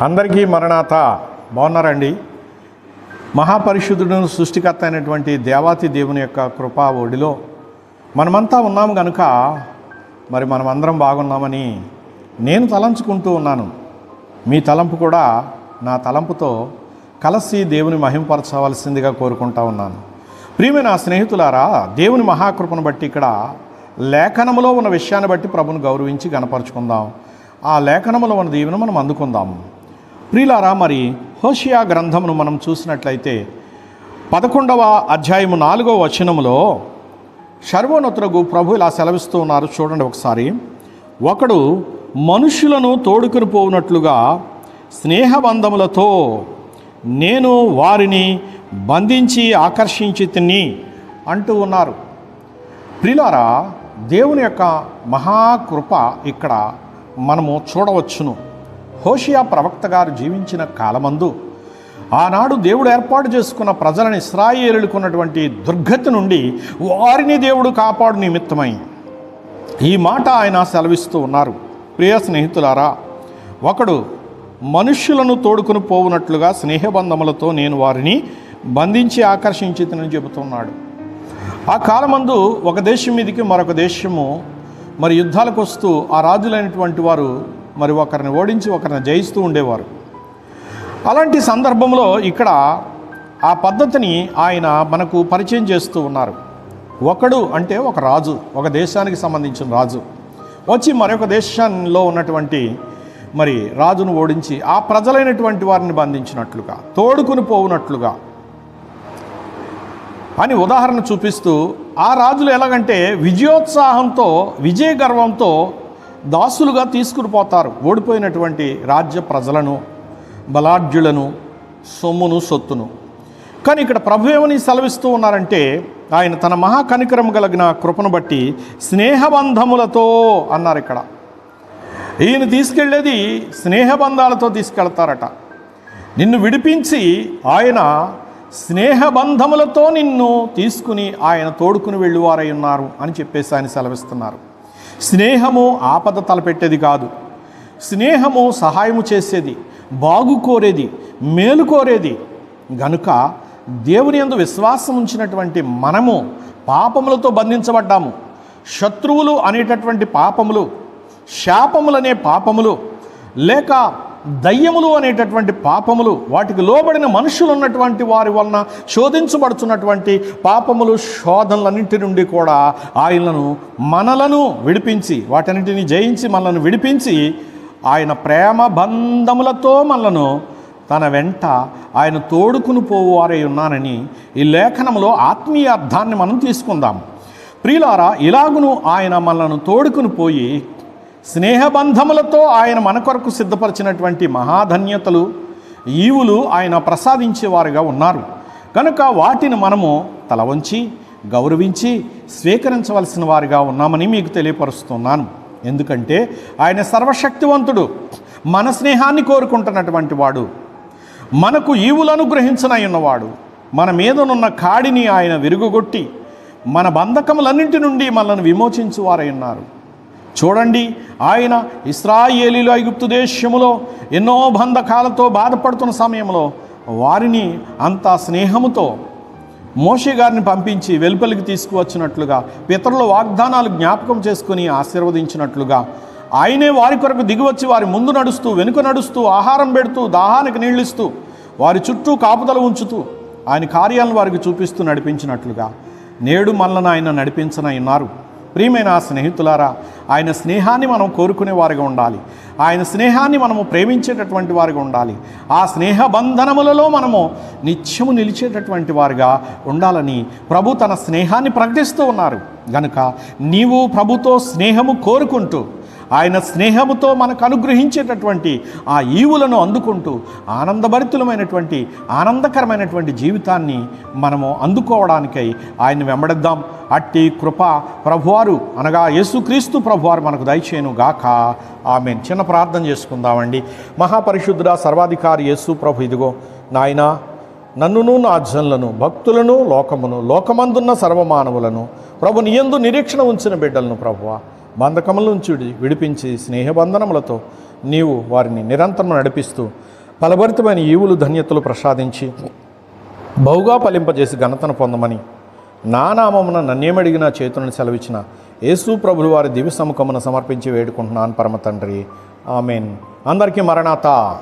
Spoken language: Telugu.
అందరికీ మరణాత. బాగున్నారండి? మహాపరిశుద్ధుడు సృష్టికర్త అయినటువంటి దేవాతి దేవుని యొక్క కృపా ఒడిలో మనమంతా ఉన్నాము కనుక మనమందరం బాగున్నామని నేను తలంచుకుంటూ ఉన్నాను. మీ తలంపు కూడా నా తలంపుతో కలిసి దేవుని మహింపరచవలసిందిగా కోరుకుంటా ఉన్నాను. ప్రియమైన స్నేహితులారా, దేవుని మహాకృపను బట్టి ఇక్కడ లేఖనములో ఉన్న విషయాన్ని బట్టి ప్రభుని గౌరవించి గణపరుచుకుందాం. ఆ లేఖనములో ఉన్న దీవెన మనం అందుకుందాం. ప్రియులారా, మరి హోషియా గ్రంథమును మనం చూసినట్లయితే 11వ అధ్యాయము 4వ వచనములో సర్వోన్నతులకు ప్రభు ఇలా సెలవిస్తూ ఉన్నారు. చూడండి ఒకసారి. ఒకడు మనుషులను తోడుకుని పోవునట్లుగా స్నేహబంధములతో నేను వారిని బంధించి ఆకర్షించి తిని అంటూ ఉన్నారు. ప్రియులారా, దేవుని యొక్క మహాకృప ఇక్కడ మనము చూడవచ్చును. హోషియా ప్రవక్త గారు జీవించిన కాలమందు ఆనాడు దేవుడు ఏర్పాటు చేసుకున్న ప్రజలను ఇశ్రాయేలులకు ఉన్నటువంటి దుర్గతి నుండి వారిని దేవుడు కాపాడు నిమిత్తమై ఈ మాట ఆయన సెలవిస్తూ ఉన్నారు. ప్రియ స్నేహితులారా, ఒకడు మనుష్యులను తోడుకుని పోవునట్లుగా స్నేహబంధములతో నేను వారిని బంధించి ఆకర్షించితనని చెబుతున్నాడు. ఆ కాలమందు ఒక దేశం మీదకి మరొక దేశము యుద్ధాలకు వస్తూ ఆ రాజులైనటువంటి వారు ఒకరిని ఓడించి ఒకరిని జయిస్తూ ఉండేవారు. అలాంటి సందర్భంలో ఇక్కడ ఆ పద్ధతిని ఆయన మనకు పరిచయం చేస్తూ ఉన్నారు. ఒకడు అంటే ఒక రాజు, ఒక దేశానికి సంబంధించిన రాజు వచ్చి మరొక దేశంలో ఉన్నటువంటి రాజును ఓడించి ఆ ప్రజలైనటువంటి వారిని బంధించినట్లుగా, తోడుకుని పోవునట్లుగా అని ఉదాహరణ చూపిస్తూ ఆ రాజులు ఎలాగంటే విజయోత్సాహంతో, విజయ గర్వంతో దాసులుగా తీసుకుని పోతారు ఓడిపోయినటువంటి రాజ్య ప్రజలను, బలాఢ్యులను, సొమ్మును, సొత్తును. కానీ ఇక్కడ ప్రభు ఏమని సెలవిస్తూ ఉన్నారంటే, ఆయన తన మహాకనికరం కలిగిన కృపను బట్టి స్నేహబంధములతో అన్నారు. ఇక్కడ ఈయన తీసుకెళ్ళేది స్నేహబంధాలతో తీసుకెళ్తారట. నిన్ను విడిపించి ఆయన స్నేహబంధములతో నిన్ను తీసుకుని ఆయన తోడుకుని వెళ్ళివారై ఉన్నారు అని చెప్పేసి ఆయన సెలవిస్తున్నారు. స్నేహము ఆపద తలపెట్టేది కాదు. స్నేహము సహాయము చేసేది, బాగు కోరేది, మేలు కోరేది. గనుక దేవుని యందు విశ్వాసం ఉంచినటువంటి మనము పాపములతో బంధించబడ్డాము. శత్రువులు అనేటటువంటి పాపములు, శాపములనే పాపములు, లేక దయ్యములు అనేటటువంటి పాపములు, వాటికి లోబడిన మనుషులు ఉన్నటువంటి వారి వలన శోధించబడుతున్నటువంటి పాపములు, శోధనలన్నింటి నుండి కూడా మనలను విడిపించి, వాటన్నింటినీ జయించి మనలను విడిపించి ఆయన ప్రేమ బంధములతో మనలను తన వెంట ఆయన తోడుకుని పోవారై ఉన్నానని ఈ లేఖనంలో ఆత్మీయ అర్థాన్ని మనం తీసుకుందాం. ప్రియులారా, ఇలాగును ఆయన మనలను తోడుకుని పోయి స్నేహబంధములతో ఆయన మన కొరకు సిద్ధపరిచినటువంటి మహాధన్యతలు, ఈవులు ఆయన ప్రసాదించేవారుగా ఉన్నారు. కనుక వాటిని మనము తల వంచి గౌరవించి స్వీకరించవలసిన వారిగా ఉన్నామని మీకు తెలియపరుస్తున్నాను. ఎందుకంటే ఆయన సర్వశక్తివంతుడు, మన స్నేహాన్ని కోరుకుంటున్నటువంటి వాడు, మనకు ఈవులు అనుగ్రహించనై ఉన్నవాడు. మన మీదనున్న కాడిని ఆయన విరుగుగొట్టి మన బంధకములన్నింటి నుండి మనల్ని విమోచించువారై ఉన్నారు. చూడండి, ఆయన ఇశ్రాయేలీలు ఐగుప్తు దేశములో ఎన్నో బంధకాలతో బాధపడుతున్న సమయంలో వారిని అంత స్నేహముతో మోషే గారిని పంపించి వెలుపలికి తీసుకువచ్చినట్లుగా, పితరుల వాగ్దానాలు జ్ఞాపకం చేసుకుని ఆశీర్వదించినట్లుగా ఆయనే వారి కొరకు దిగివచ్చి వారి ముందు నడుస్తూ, వెనుక నడుస్తూ, ఆహారం పెడుతూ, దాహానికి నీళ్ళిస్తూ, వారి చుట్టూ కాపుదల ఉంచుతూ ఆయన కార్యాలను వారికి చూపిస్తూ నడిపించినట్లుగా నేడు మనల్ని ఆయన నడిపించనన్నారు. ప్రియమైన స్నేహితులారా, ఆయన స్నేహాన్ని మనం కోరుకునే వారిగా ఉండాలి. ఆయన స్నేహాన్ని మనము ప్రేమించేటటువంటి వారిగా ఉండాలి. ఆ స్నేహ బంధనములలో మనము నిత్యము నిలిచేటటువంటి వారిగా ఉండాలని ప్రభు తన స్నేహాన్ని ప్రకటిస్తూ ఉన్నారు. గనుక నీవు ప్రభుతో స్నేహము కోరుకుంటూ ఆయన స్నేహముతో మనకు అనుగ్రహించేటటువంటి ఆ ఈవులను అందుకుంటూ ఆనందభరితులమైనటువంటి, ఆనందకరమైనటువంటి జీవితాన్ని మనము అందుకోవడానికై ఆయన్ని వెంబడిద్దాం. అట్టి కృప ప్రభువారు అనగా యేసుక్రీస్తు ప్రభువారు మనకు దయచేయును గాక. ఆమేన్. చిన్న ప్రార్థన చేసుకుందామండి. మహాపరిశుద్ధుడా, సర్వాధికారి యేసు ప్రభు, ఇదిగో నాయన, నన్నును, నా జనులను, భక్తులను, లోకమందున్న సర్వమానవులను ప్రభు నీ యందు నిరీక్షణ ఉంచిన బిడ్డలను ప్రభువా బంధకముల నుంచి విడిపించి స్నేహబంధనములతో నీవు వారిని నిరంతరం నడిపిస్తూ ఫలభరితమైన ఈవులు ధన్యతలు ప్రసాదించి బహుగా ఫలింపజేసి ఘనతను పొందమని నా నామమున నన్నేమడిగిన చేతులను సెలవిచ్చిన యేసు ప్రభులు వారి దివ్య సముఖమున సమర్పించి వేడుకుంటున్నాను పరమ తండ్రి. ఆమెన్. అందరికీ మరణాత.